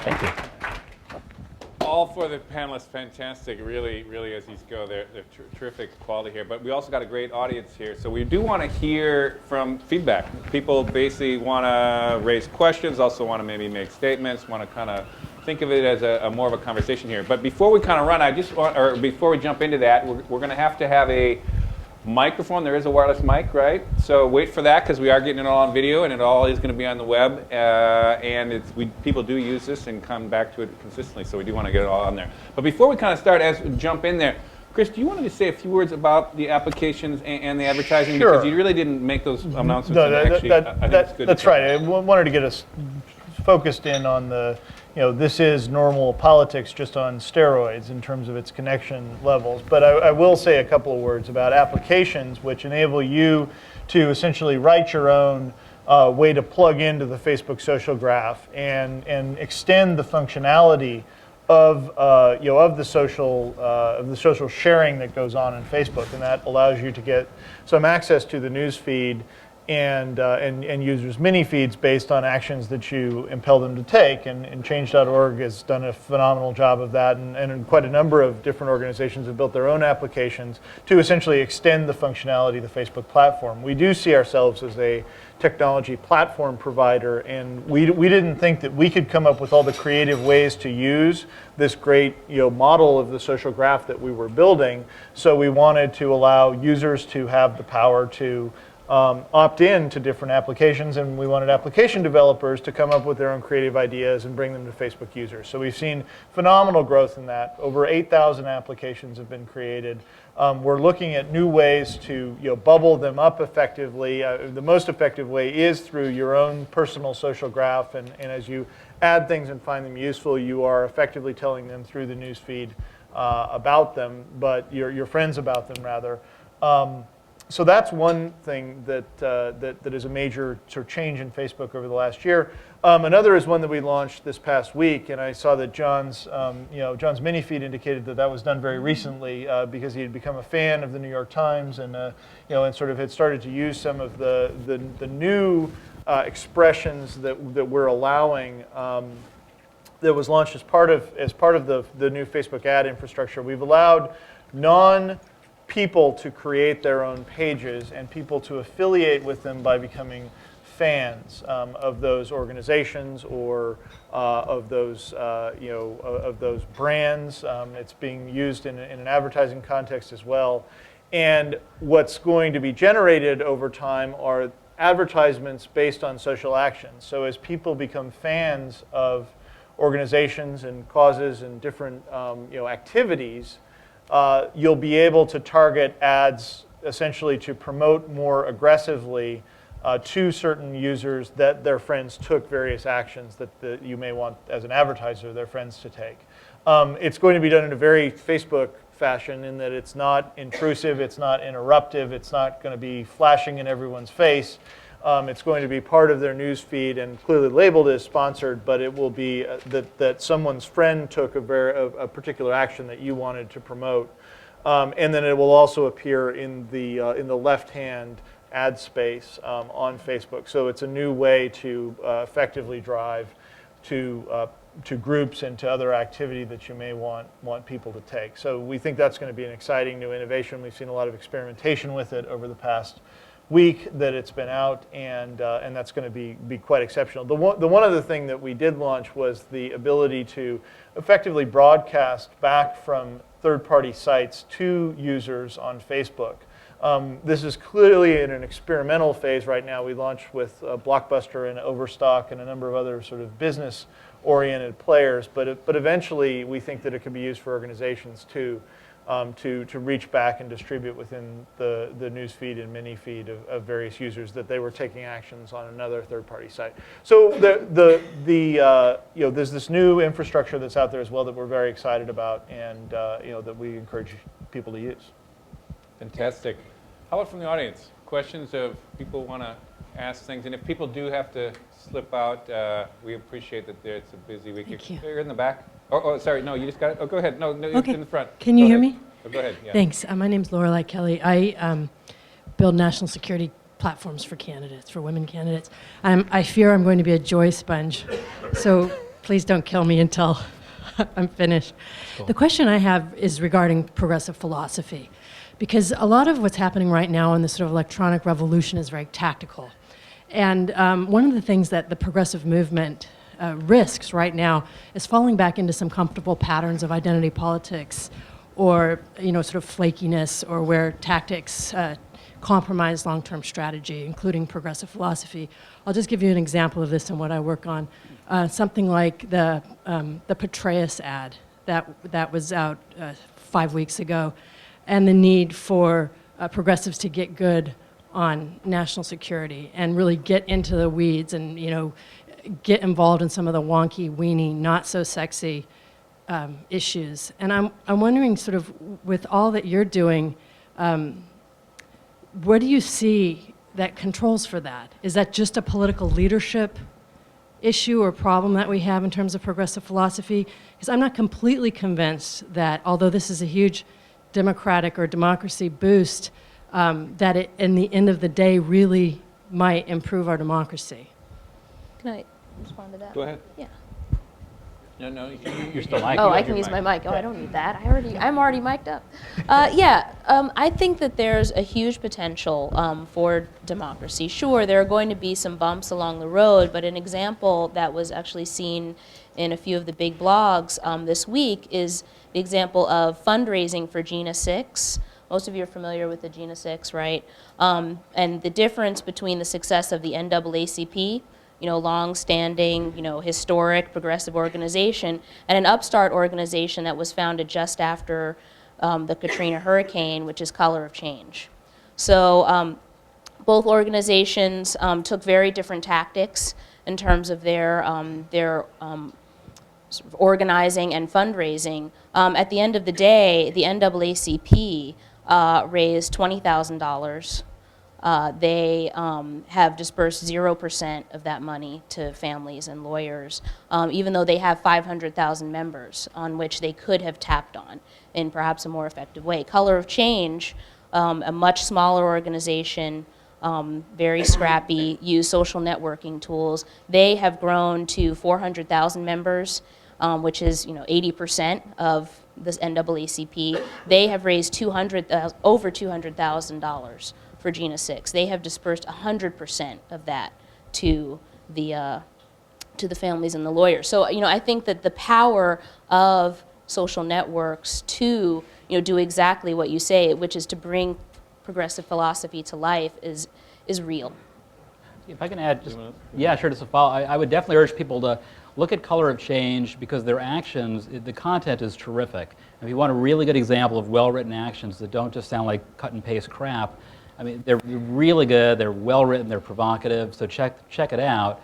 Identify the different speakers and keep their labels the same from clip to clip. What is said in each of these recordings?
Speaker 1: Thank you.
Speaker 2: All for the panelists, fantastic. Really, really, as these go, they're terrific quality here. But we also got a great audience here, so we do want to hear from feedback. People basically want to raise questions, also want to maybe make statements, want to kind of think of it as a more of a conversation here. But before we kind of run, before we jump into that, we're going to have a microphone. There is a wireless mic, right? So wait for that, because we are getting it all on video, and it all is going to be on the web. And people do use this and come back to it consistently, so we do want to get it all on there. But before we kind of start, jump in there, Chris, do you want to just say a few words about the applications and the advertising?
Speaker 3: Sure.
Speaker 2: Because you really didn't make those announcements.
Speaker 3: No,
Speaker 2: I think it's good.
Speaker 3: that's right. I wanted to get us focused in on the, this is normal politics just on steroids in terms of its connection levels. But I will say a couple of words about applications which enable you to essentially write your own way to plug into the Facebook social graph and extend the functionality of the social sharing that goes on in Facebook, and that allows you to get some access to the news feed and users' mini feeds based on actions that you impel them to take. And Change.org has done a phenomenal job of that, and quite a number of different organizations have built their own applications to essentially extend the functionality of the Facebook platform. We do see ourselves as a technology platform provider, and we didn't think that we could come up with all the creative ways to use this great model of the social graph that we were building. So we wanted to allow users to have the power to opt in to different applications, and we wanted application developers to come up with their own creative ideas and bring them to Facebook users. So we've seen phenomenal growth in that. Over 8,000 applications have been created. We're looking at new ways to bubble them up effectively. The most effective way is through your own personal social graph, and as you add things and find them useful, you are effectively telling them through the news feed about them, but your friends about them rather. So that's one thing that is a major sort of change in Facebook over the last year. Another is one that we launched this past week, and I saw that John's mini feed indicated that was done very recently because he had become a fan of the New York Times, and and sort of had started to use some of the new expressions that we're allowing. That was launched as part of the new Facebook ad infrastructure. We've allowed people to create their own pages and people to affiliate with them by becoming fans of those organizations or of those brands. It's being used in an advertising context as well. And what's going to be generated over time are advertisements based on social actions. So as people become fans of organizations and causes and different activities, you'll be able to target ads essentially to promote more aggressively to certain users that their friends took various actions that you may want as an advertiser their friends to take. It's going to be done in a very Facebook fashion in that it's not intrusive, it's not interruptive, it's not going to be flashing in everyone's face. It's going to be part of their news feed and clearly labeled as sponsored, but it will be that someone's friend took a particular action that you wanted to promote. And then it will also appear in the left-hand ad space on Facebook. So it's a new way to effectively drive to groups and to other activity that you may want people to take. So we think that's going to be an exciting new innovation. We've seen a lot of experimentation with it over the past week that it's been out, and that's going to be quite exceptional. The one other thing that we did launch was the ability to effectively broadcast back from third-party sites to users on Facebook. This is clearly in an experimental phase right now. We launched with Blockbuster and Overstock and a number of other sort of business-oriented players, but eventually we think that it can be used for organizations too. To reach back and distribute within the news feed and mini feed of various users that they were taking actions on another third-party site. So there's this new infrastructure that's out there as well that we're very excited about, and that we encourage people to use.
Speaker 2: Fantastic. How about from the audience? Questions of people want to ask things, and if people do have to slip out, we appreciate that it's a busy week.
Speaker 4: Thank you.
Speaker 2: You're in the back. Oh, sorry. No, you just got it. Oh, go ahead. No,
Speaker 4: Okay.
Speaker 2: in the front.
Speaker 4: Can you hear me?
Speaker 2: Oh, go ahead. Yeah.
Speaker 4: Thanks. My name's Lorelei Kelly. I build national security platforms for candidates, for women candidates. I fear I'm going to be a joy sponge. So please don't kill me until I'm finished. The question I have is regarding progressive philosophy, because a lot of what's happening right now in this sort of electronic revolution is very tactical. And one of the things that the progressive movement risks right now is falling back into some comfortable patterns of identity politics, or sort of flakiness, or where tactics compromise long-term strategy, including progressive philosophy. I'll just give you an example of this and what I work on. Something like the Petraeus ad that was out 5 weeks ago, and the need for progressives to get good on national security and really get into the weeds and get involved in some of the wonky, weeny, not so sexy issues. And I'm wondering, sort of, with all that you're doing, what do you see that controls for that? Is that just a political leadership issue or problem that we have in terms of progressive philosophy? Because I'm not completely convinced that, although this is a huge democratic or democracy boost, that it, in the end of the day, really might improve our democracy.
Speaker 1: Can I respond to that?
Speaker 2: Go ahead.
Speaker 1: Yeah.
Speaker 2: No,
Speaker 5: You're still mic.
Speaker 1: Oh, I can use my mic. Oh, I don't need that. I'm already mic'd up. I think that there's a huge potential for democracy. Sure, there are going to be some bumps along the road, but an example that was actually seen in a few of the big blogs this week is the example of fundraising for Gina 6. Most of you are familiar with the Gina 6, right? And the difference between the success of the NAACP, long-standing, historic progressive organization, and an upstart organization that was founded just after the Katrina hurricane, which is Color of Change. So both organizations took very different tactics in terms of their sort of organizing and fundraising. At the end of the day, the NAACP raised $20,000. They have dispersed 0% of that money to families and lawyers, even though they have 500,000 members on which they could have tapped on in perhaps a more effective way. Color of Change, a much smaller organization, very scrappy, use social networking tools. They have grown to 400,000 members, which is 80% of this NAACP. They have raised over $200,000 for Gina 6. They have dispersed 100% of that to the families and the lawyers. So I think that the power of social networks to do exactly what you say, which is to bring progressive philosophy to life, is real.
Speaker 5: If I can add, just to follow, I would definitely urge people to look at Color of Change, because their actions, the content is terrific. If you want a really good example of well-written actions that don't just sound like cut and paste crap, I mean, they're really good, they're well-written, they're provocative, so check it out.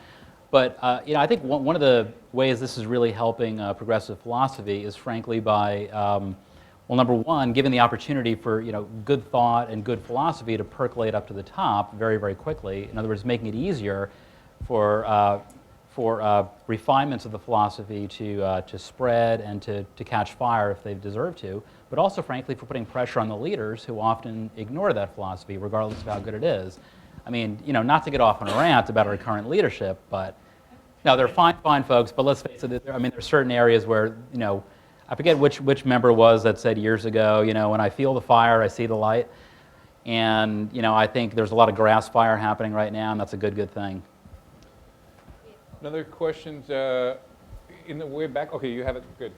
Speaker 5: But I think one of the ways this is really helping progressive philosophy is, frankly, by, well, number one, giving the opportunity for good thought and good philosophy to percolate up to the top very, very quickly. In other words, making it easier for refinements of the philosophy to spread and to catch fire if they deserve to, but also, frankly, for putting pressure on the leaders who often ignore that philosophy, regardless of how good it is. I mean, not to get off on a rant about our current leadership, but no, they're fine folks, but let's face it, I mean, there are certain areas where, I forget which member it was that said years ago, when I feel the fire, I see the light. And, I think there's a lot of grass fire happening right now, and that's a good thing.
Speaker 2: Another questions in the way back? Okay, you have it. Good.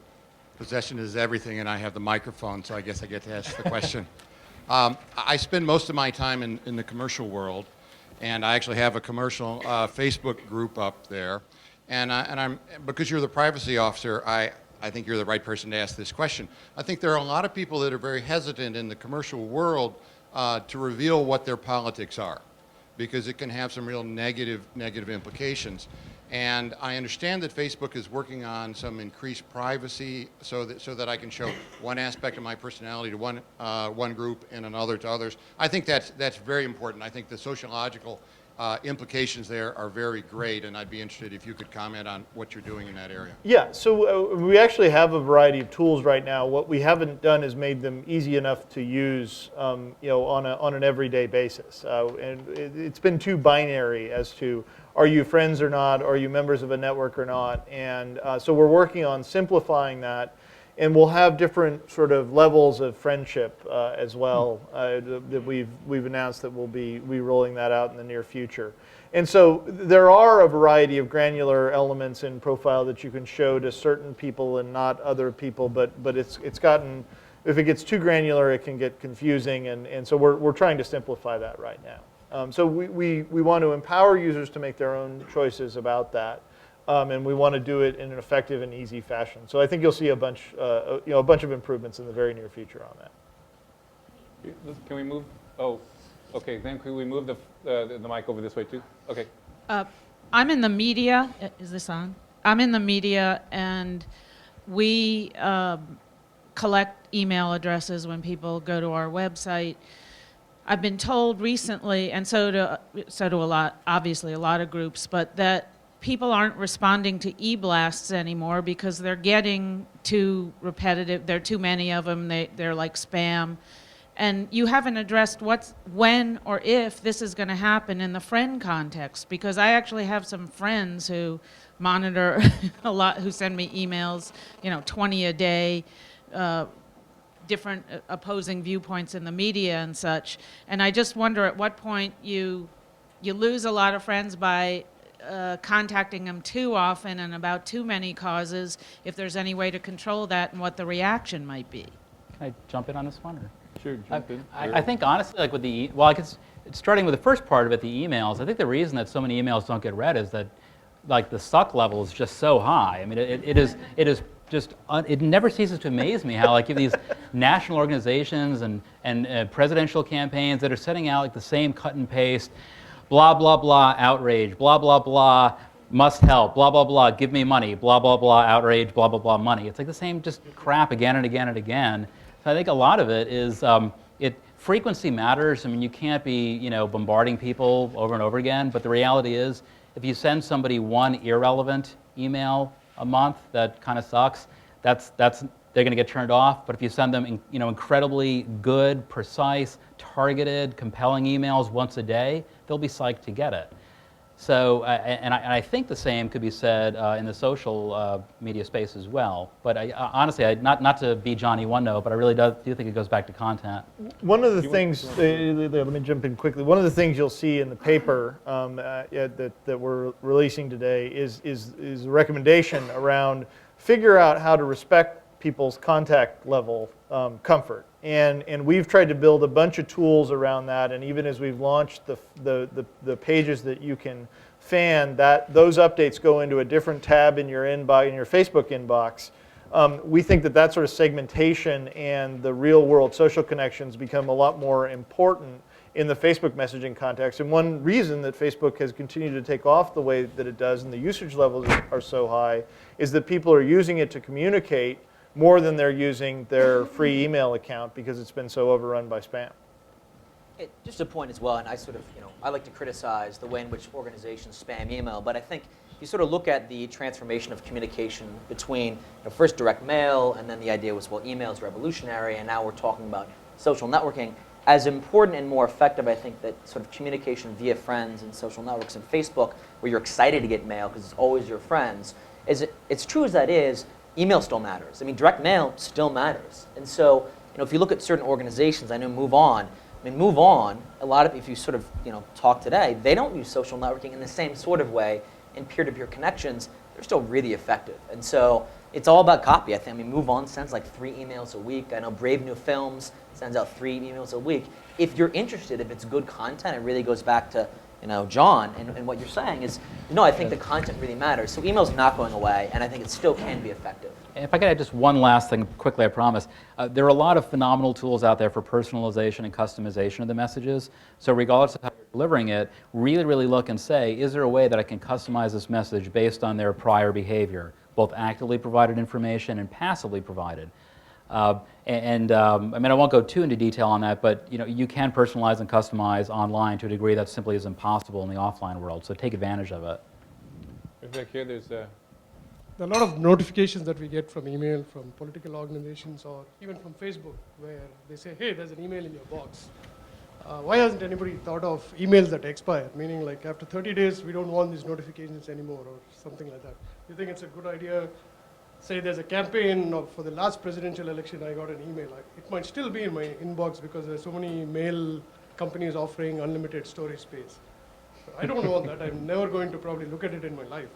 Speaker 6: Possession is everything, and I have the microphone, so I guess I get to ask the question. I spend most of my time in the commercial world, and I actually have a commercial Facebook group up there. And I'm because you're the privacy officer, I think you're the right person to ask this question. I think there are a lot of people that are very hesitant in the commercial world to reveal what their politics are, because it can have some real negative implications. And I understand that Facebook is working on some increased privacy so that I can show one aspect of my personality to one group and another to others. I think that's very important. I think the sociological implications there are very great, and I'd be interested if you could comment on what you're doing in that area.
Speaker 3: Yeah, so we actually have a variety of tools right now. What we haven't done is made them easy enough to use, on an everyday basis. And it's been too binary as to are you friends or not? Are you members of a network or not? And so we're working on simplifying that. And we'll have different sort of levels of friendship as well that we've announced that we'll be rolling that out in the near future. And so there are a variety of granular elements in profile that you can show to certain people and not other people, but it's gotten, if it gets too granular, it can get confusing, and so we're trying to simplify that right now. So we want to empower users to make their own choices about that. And we want to do it in an effective and easy fashion. So I think you'll see a bunch of improvements in the very near future on that.
Speaker 2: Can we move? Oh, okay. Then can we move the mic over this way too? Okay.
Speaker 7: I'm in the media. Is this on? I'm in the media, and we collect email addresses when people go to our website. I've been told recently, and so do a lot, obviously a lot of groups, but that people aren't responding to e-blasts anymore because they're getting too repetitive. There are too many of them. They're like spam. And you haven't addressed when or if this is going to happen in the friend context, because I actually have some friends who monitor a lot, who send me emails, 20 a day, different opposing viewpoints in the media and such. And I just wonder at what point you lose a lot of friends by contacting them too often and about too many causes, if there's any way to control that and what the reaction might be.
Speaker 5: Can I jump in on this one? Or?
Speaker 2: Sure, jump in.
Speaker 5: I think honestly, like with it's starting with the first part of it, the emails, I think the reason that so many emails don't get read is that like the suck level is just so high. I mean, it is just, it never ceases to amaze me how like you have these national organizations and presidential campaigns that are sending out like the same cut and paste, blah, blah, blah, outrage, blah, blah, blah, must help, blah, blah, blah, give me money, blah, blah, blah, outrage, blah, blah, blah, money. It's like the same just crap again and again and again. So I think a lot of it is, frequency matters. I mean, you can't be, bombarding people over and over again, but the reality is, if you send somebody one irrelevant email a month that kind of sucks, they're going to get turned off. But if you send them, incredibly good, precise, targeted, compelling emails once a day, they'll be psyched to get it. So, and I think the same could be said in the social media space as well. But honestly, not to be Johnny One Note, but I really do think it goes back to content. One
Speaker 3: of the things, let me jump in quickly. One of the things you'll see in the paper that we're releasing today is a recommendation around figure out how to respect people's contact level comfort. And we've tried to build a bunch of tools around that, and even as we've launched the pages that you can fan, those updates go into a different tab in your inbox, in your Facebook inbox. We think that sort of segmentation and the real world social connections become a lot more important in the Facebook messaging context. And one reason that Facebook has continued to take off the way that it does and the usage levels are so high is that people are using it to communicate more than they're using their free email account because it's been so overrun by spam.
Speaker 8: Just a point as well, and I sort of, I like to criticize the way in which organizations spam email, but I think you sort of look at the transformation of communication between first direct mail, and then the idea was, well, email is revolutionary, and now we're talking about social networking. As important and more effective, I think, that sort of communication via friends and social networks and Facebook, where you're excited to get mail because it's always your friends, it's true as that is, email still matters. I mean, direct mail still matters. And so, if you look at certain organizations, I know Move On, a lot of, if you sort of, talk today, they don't use social networking in the same sort of way in peer-to-peer connections. They're still really effective. And so it's all about copy, I think. I mean, Move On sends like 3 emails a week. I know Brave New Films sends out 3 emails a week. If you're interested, if it's good content, it really goes back to, John, and what you're saying is, I think the content really matters. So email's not going away, and I think it still can be effective.
Speaker 5: If I could add just one last thing quickly, I promise. There are a lot of phenomenal tools out there for personalization and customization of the messages. So regardless of how you're delivering it, really, really look and say, is there a way that I can customize this message based on their prior behavior, both actively provided information and passively provided? I mean, I won't go too into detail on that, but you can personalize and customize online to a degree that simply is impossible in the offline world. So take advantage of it.
Speaker 2: Back here, there's
Speaker 9: a lot of notifications that we get from email from political organizations or even from Facebook where they say, hey, there's an email in your box. Why hasn't anybody thought of emails that expire? Meaning, like after 30 days, we don't want these notifications anymore, or something like that. You think it's a good idea? Say there's a campaign for the last presidential election, I got an email. It might still be in my inbox because there's so many mail companies offering unlimited storage space. I don't want that. I'm never going to probably look at it in my life.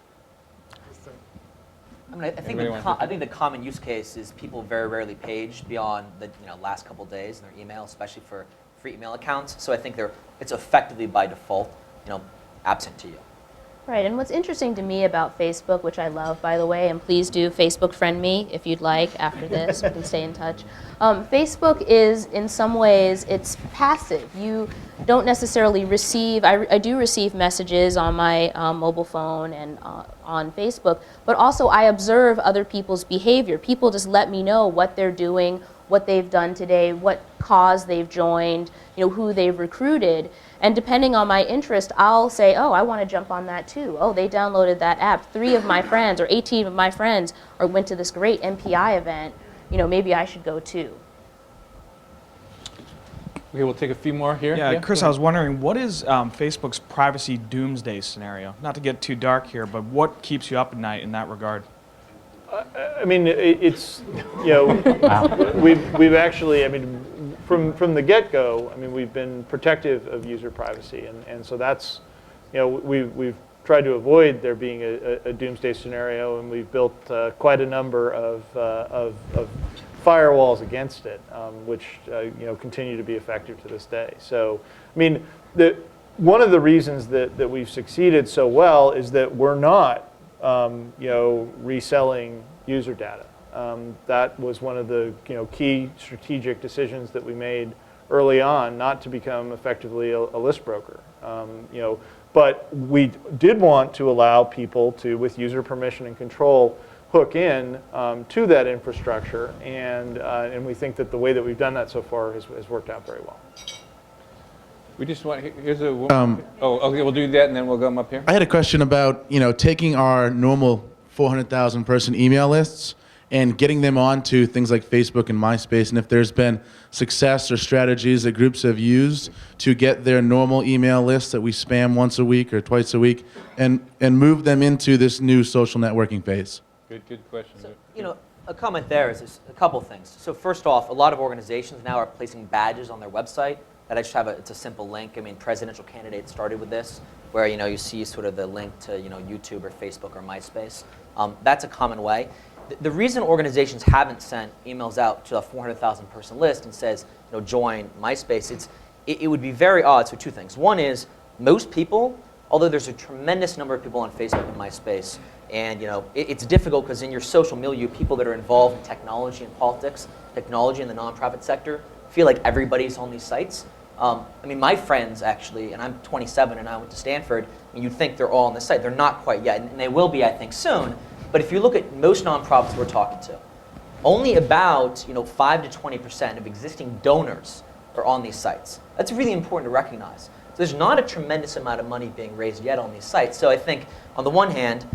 Speaker 8: I mean, I think the common use case is people very rarely page beyond the last couple days in their email, especially for free email accounts. So I think it's effectively by default, absent to you.
Speaker 1: Right, and what's interesting to me about Facebook, which I love, by the way, and please do Facebook friend me if you'd like after this, we can stay in touch. Facebook is, in some ways, it's passive. You don't necessarily receive, I do receive messages on my mobile phone and on Facebook, but also I observe other people's behavior. People just let me know what they're doing, what they've done today, what cause they've joined, who they've recruited. And depending on my interest, I'll say, oh, I want to jump on that too. Oh, they downloaded that app. 3 of my friends or 18 of my friends went to this great MPI event. Maybe I should go too.
Speaker 2: Okay, we'll take a few more here.
Speaker 10: Yeah, Chris, I was wondering, what is Facebook's privacy doomsday scenario? Not to get too dark here, but what keeps you up at night in that regard?
Speaker 3: I mean, it's, we've actually, I mean, from the get-go, I mean, we've been protective of user privacy, and so that's, we've tried to avoid there being a doomsday scenario, and we've built quite a number of firewalls against it, which continue to be effective to this day. So, I mean, one of the reasons that we've succeeded so well is that we're not reselling user data. That was one of the key strategic decisions that we made early on, not to become effectively a list broker. But we did want to allow people to, with user permission and control, hook in to that infrastructure, and we think that the way that we've done that so far has worked out very well.
Speaker 2: We just want, here's a woman. Okay, we'll do that and then we'll come up here.
Speaker 11: I had a question about, taking our normal 400,000 person email lists and getting them onto things like Facebook and MySpace, and if there's been success or strategies that groups have used to get their normal email lists that we spam once a week or twice a week and move them into this new social networking phase.
Speaker 2: Good question.
Speaker 8: So, a comment there is a couple things. So first off, a lot of organizations now are placing badges on their website that I just have it's a simple link. I mean, presidential candidates started with this, where you see sort of the link to YouTube or Facebook or MySpace. That's a common way. The reason organizations haven't sent emails out to a 400,000 person list and says join MySpace, it would be very odd. So 2 things. One is most people, although there's a tremendous number of people on Facebook and MySpace, and it's difficult because in your social milieu, people that are involved in technology and politics, technology in the nonprofit sector, feel like everybody's on these sites. I mean, my friends actually, and I'm 27 and I went to Stanford, and you'd think they're all on the site. They're not quite yet, and they will be, I think, soon. But if you look at most nonprofits we're talking to, only about 5 to 20% of existing donors are on these sites. That's really important to recognize. So there's not a tremendous amount of money being raised yet on these sites. So I think, on the one hand,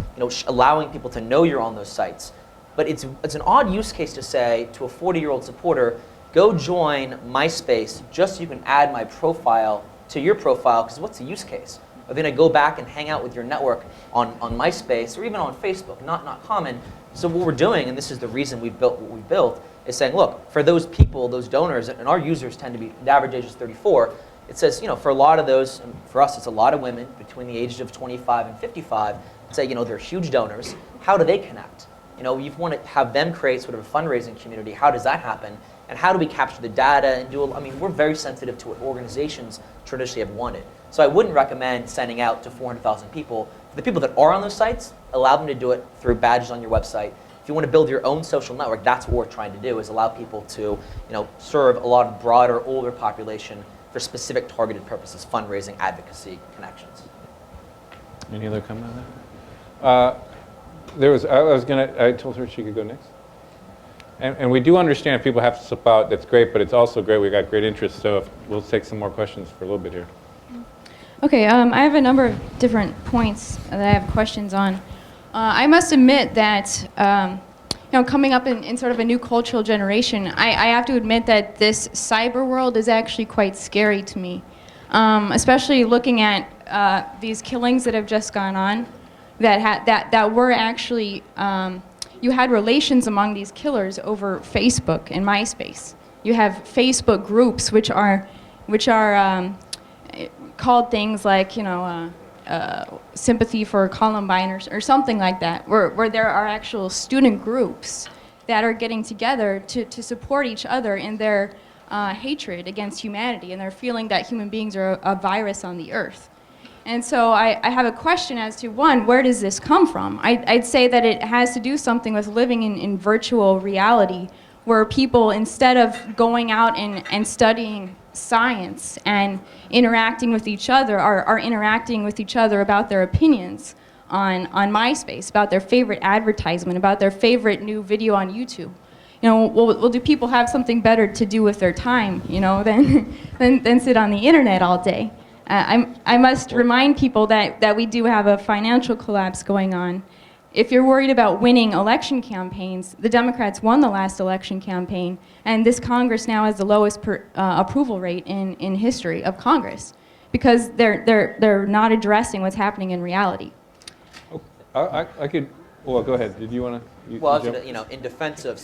Speaker 8: allowing people to know you're on those sites, but it's an odd use case to say to a 40-year-old supporter, go join MySpace just so you can add my profile to your profile, because what's the use case? Are they going to go back and hang out with your network on MySpace or even on Facebook? Not common. So what we're doing, and this is the reason we've built what we've built, is saying, look, for those people, those donors, and our users tend to be, the average age is 34, it says, for a lot of those, and for us it's a lot of women between the ages of 25 and 55, say, they're huge donors. How do they connect? You want to have them create sort of a fundraising community. How does that happen? And how do we capture the data and we're very sensitive to what organizations traditionally have wanted. So I wouldn't recommend sending out to 400,000 people. For the people that are on those sites, allow them to do it through badges on your website. If you want to build your own social network, that's what we're trying to do, is allow people to serve a lot of broader, older population for specific targeted purposes, fundraising, advocacy, connections.
Speaker 2: Any other comment on that? I told her she could go next. And we do understand if people have to slip out, that's great, but it's also great, we got great interest, so we'll take some more questions for a little bit here.
Speaker 12: Okay, I have a number of different points that I have questions on. I must admit that, coming up in sort of a new cultural generation, I have to admit that this cyber world is actually quite scary to me, especially looking at these killings that have just gone on, that were actually, you had relations among these killers over Facebook and MySpace. You have Facebook groups which are called things like, sympathy for Columbine or something like that, where there are actual student groups that are getting together to support each other in their hatred against humanity and their feeling that human beings are a virus on the earth. And so I have a question as to, one, where does this come from? I'd say that it has to do something with living in virtual reality, where people, instead of going out and studying science and interacting with each other, are interacting with each other about their opinions on MySpace, about their favorite advertisement, about their favorite new video on YouTube. Well, do people have something better to do with their time, than sit on the internet all day? I must remind people that we do have a financial collapse going on. If you're worried about winning election campaigns, the Democrats won the last election campaign, and this Congress now has the lowest approval rate in history of Congress, because they're not addressing what's happening in reality.
Speaker 2: I could. Well, go ahead. Did you want to?
Speaker 8: Well, I was gonna, in defense of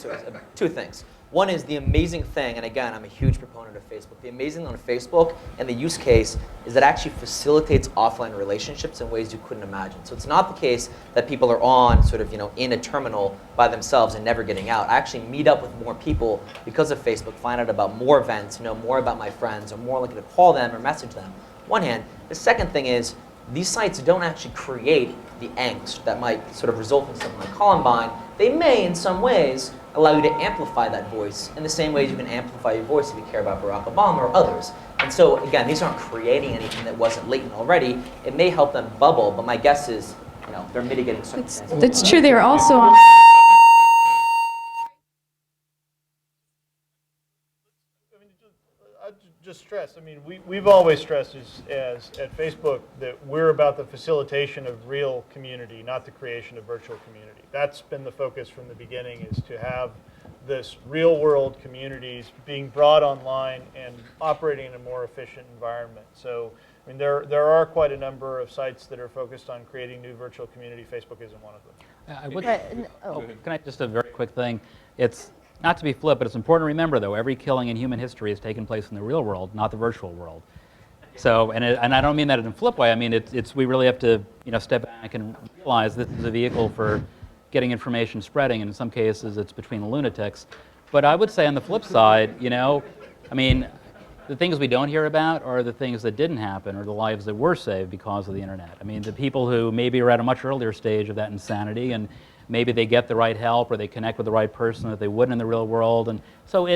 Speaker 8: two things. One is the amazing thing, and again, I'm a huge proponent of Facebook. The amazing thing on Facebook and the use case is that it actually facilitates offline relationships in ways you couldn't imagine. So it's not the case that people are on in a terminal by themselves and never getting out. I actually meet up with more people because of Facebook, find out about more events, more about my friends, or more likely to call them or message them. One hand. The second thing is, these sites don't actually create the angst that might result in something like Columbine. They may, in some ways, allow you to amplify that voice in the same ways you can amplify your voice if you care about Barack Obama or others. And so, again, these aren't creating anything that wasn't latent already. It may help them bubble, but my guess is, they're mitigating circumstances.
Speaker 12: That's true. They're also on.
Speaker 3: Just stress, we've always stressed as at Facebook that we're about the facilitation of real community, not the creation of virtual community. That's been the focus from the beginning, is to have this real world communities being brought online and operating in a more efficient environment. So, there are quite a number of sites that are focused on creating new virtual community. Facebook isn't one of them.
Speaker 5: Can I just a very quick thing? It's not to be flip, but it's important to remember, though, every killing in human history has taken place in the real world, not the virtual world. So, and I don't mean that in a flip way. I mean, we really have to, step back and realize this is a vehicle for getting information spreading, and in some cases it's between lunatics. But I would say on the flip side, the things we don't hear about are the things that didn't happen, or the lives that were saved because of the internet. The people who maybe are at a much earlier stage of that insanity, and maybe they get the right help or they connect with the right person that they wouldn't in the real world. And so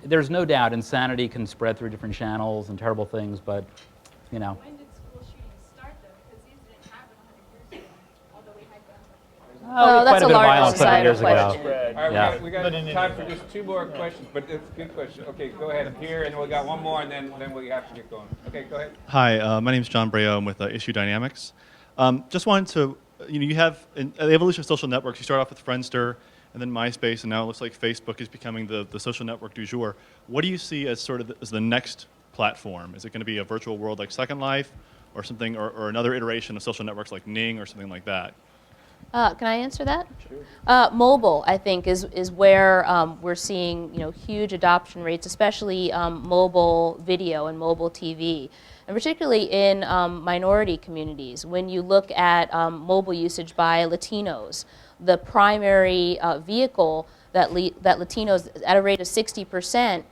Speaker 5: there's no doubt insanity can spread through different channels and terrible things, but,
Speaker 12: When did school shootings start, though? Because these didn't happen 100 years ago, although we had guns.
Speaker 1: Well, that's
Speaker 5: quite a
Speaker 1: a
Speaker 5: bit of
Speaker 1: larger
Speaker 5: violence 100 years
Speaker 1: societal
Speaker 5: ago.
Speaker 1: question.
Speaker 2: All right,
Speaker 5: Yeah.
Speaker 2: we got time for just two more questions, but it's a good question. Okay, go ahead here, and we got one more, and then we have to get going. Okay, go ahead.
Speaker 13: Hi, my name is John Breo. I'm with Issue Dynamics. Just wanted to, you have in the evolution of social networks. You start off with Friendster, and then MySpace, and now it looks like Facebook is becoming the social network du jour. What do you see as as the next platform? Is it going to be a virtual world like Second Life, or something, or another iteration of social networks like Ning or something like that?
Speaker 1: Can I answer that? Sure. Mobile, I think, is where we're seeing huge adoption rates, especially mobile video and mobile TV, and particularly in minority communities. When you look at mobile usage by Latinos, the primary vehicle that Latinos, at a rate of 60%,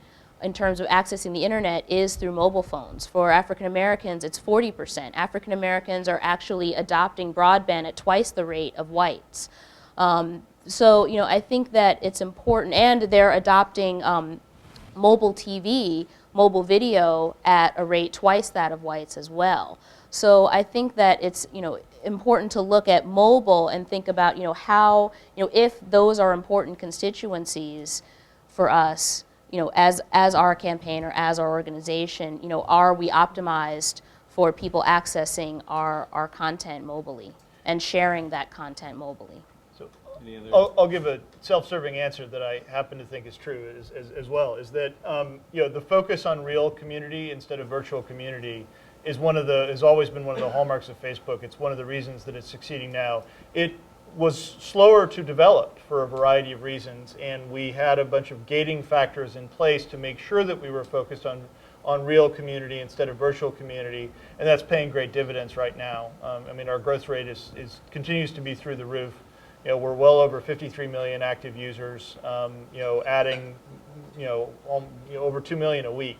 Speaker 1: in terms of accessing the internet, is through mobile phones. For African Americans, it's 40%. African Americans are actually adopting broadband at twice the rate of whites. So, I think that it's important, and they're adopting mobile TV, mobile video at a rate twice that of whites as well. So I think that it's, important to look at mobile and think about, how, if those are important constituencies for us, as our campaign or as our organization, are we optimized for people accessing our content mobily and sharing that content mobily?
Speaker 3: So
Speaker 2: Any other?
Speaker 3: I'll give a self-serving answer that I happen to think is true as well, is that the focus on real community instead of virtual community is has always been one of the hallmarks of Facebook. It's one of the reasons that it's succeeding now. It was slower to develop for a variety of reasons, and we had a bunch of gating factors in place to make sure that we were focused on real community instead of virtual community, and that's paying great dividends right now. I mean, our growth rate continues to be through the roof. We're well over 53 million active users, adding, over 2 million a week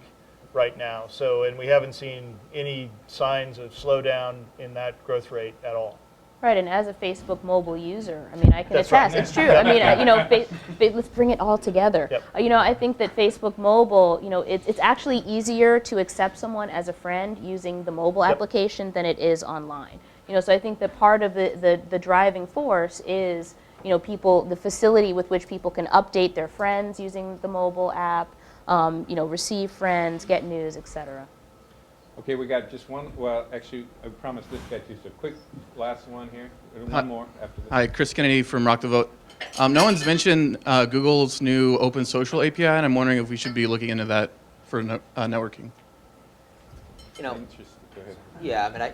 Speaker 3: right now. So, and we haven't seen any signs of slowdown in that growth rate at all.
Speaker 1: Right, and as a Facebook mobile user, I mean, I can
Speaker 3: That's
Speaker 1: attest.
Speaker 3: right.
Speaker 1: It's true. I mean, let's bring it all together.
Speaker 3: Yep.
Speaker 1: I think that Facebook mobile, it's actually easier to accept someone as a friend using the mobile
Speaker 3: Yep.
Speaker 1: application than it is online. So I think that part of the driving force is, the facility with which people can update their friends using the mobile app, receive friends, get news, etc.
Speaker 2: Okay, we got just one. Well, actually, I promised this guy too. So quick, last one here. One more after this.
Speaker 14: Hi, Chris Kennedy from Rock the Vote. No one's mentioned Google's new Open Social API, and I'm wondering if we should be looking into that for networking.
Speaker 2: Interesting. Go ahead.
Speaker 8: Yeah, I mean,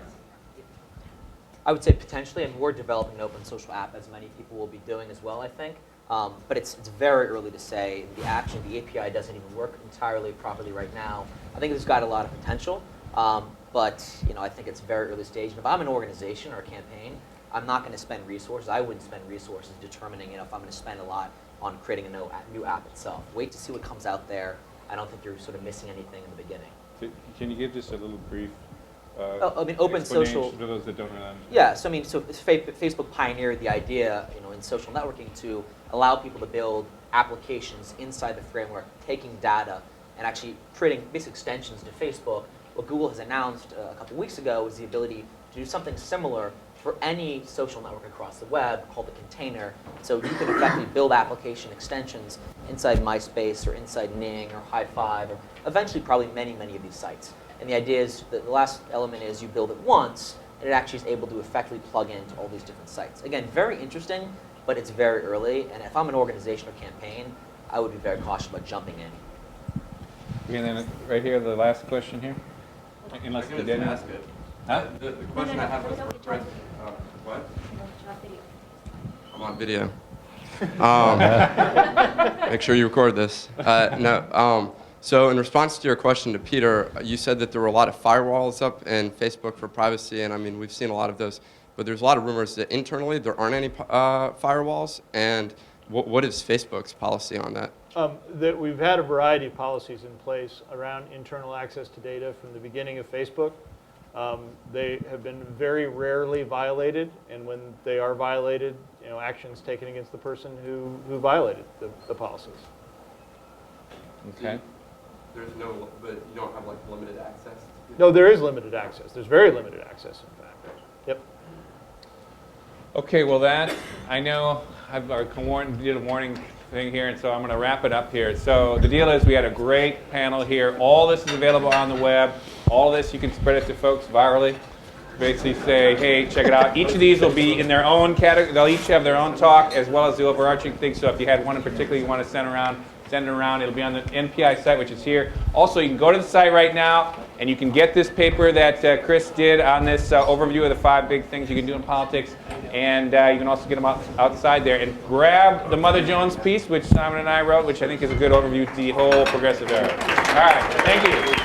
Speaker 8: I would say potentially, and we're developing an open social app, as many people will be doing as well, I think. But it's very early to say. The API doesn't even work entirely properly right now. I think it's got a lot of potential, but I think it's very early stage. And if I'm an organization or a campaign, I'm not going to spend resources. I wouldn't spend resources determining if I'm going to spend a lot on creating a new app itself. Wait to see what comes out there. I don't think you're sort of missing anything in the beginning.
Speaker 2: Can you give just a little brief?
Speaker 8: Open
Speaker 2: explanation
Speaker 8: social.
Speaker 2: for those that don't really understand.
Speaker 8: Yeah, so Facebook pioneered the idea, in social networking to allow people to build applications inside the framework, taking data and actually creating basic extensions to Facebook. What Google has announced a couple weeks ago is the ability to do something similar for any social network across the web called a container. So you can effectively build application extensions inside MySpace or inside Ning or High5 or eventually probably many of these sites. And the idea is that the last element is you build it once, and it actually is able to effectively plug into all these different sites. Again, very interesting, but it's very early. And if I'm an organization or campaign, I would be very cautious about jumping in.
Speaker 2: And then right here, the last question here. Unless
Speaker 15: I can
Speaker 2: the
Speaker 15: just ask it.
Speaker 2: Huh?
Speaker 15: The question I have was for Chris. What? I'm on video. Make sure you record this. So in response to your question to Peter, you said that there were a lot of firewalls up in Facebook for privacy, and I mean, we've seen a lot of those, but there's a lot of rumors that internally there aren't any firewalls, and what is Facebook's policy on that?
Speaker 3: That we've had a variety of policies in place around internal access to data from the beginning of Facebook. They have been very rarely violated, and when they are violated, actions taken against the person who violated the policies.
Speaker 2: Okay.
Speaker 15: There's no, but you don't have like limited access?
Speaker 3: No, there is limited access. There's very limited access, in fact. Yep.
Speaker 2: Okay, well I know I've did a warning thing here, and so I'm going to wrap it up here. So the deal is we had a great panel here. All this is available on the web. All this, you can spread it to folks virally. Basically say, hey, check it out. Each of these will be in their own category. They'll each have their own talk as well as the overarching thing. So if you had one in particular you want to send it around. It'll be on the NPI site, which is here. Also, you can go to the site right now, and you can get this paper that Chris did on this overview of the 5 big things you can do in politics. And you can also get them outside there. And grab the Mother Jones piece, which Simon and I wrote, which I think is a good overview of the whole progressive era. All right, thank you.